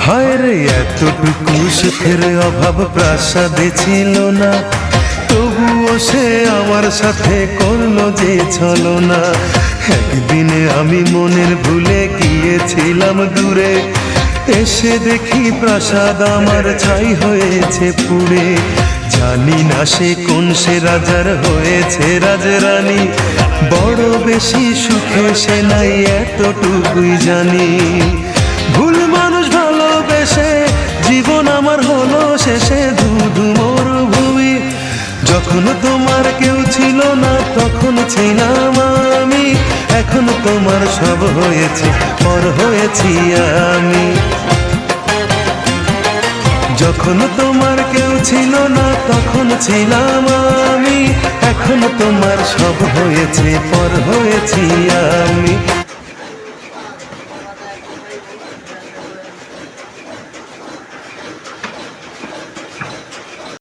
হায় রে এতটুকু সুখের অভাব প্রাসাদে ছিল না, তবুও সে আমার সাথে করলো যে ছলনা। একদিনে আমি মনের ভুলে গিয়েছিলাম দূরে, এসে দেখি প্রাসাদ আমার ছাই হয়েছে পুড়ে। জানি না সে কোন সে রাজার হয়েছে রাজরানী, বড় বেশি সুখে সে নাই এতটুকুই জানি। ভুল মানুষ ভালোবেসে জীবন আমার হলো শেষে ধুধু মরুভূমি। যখন তোমার কেউ ছিল না তখন ছিলাম আমি, এখন তোমার সব হয়েছে পর হয়েছি আমি। যখন তোমার কেউ ছিল না তখন ছিলাম আমি, এখন তোমার সব হয়েছে পর হয়েছি আমি।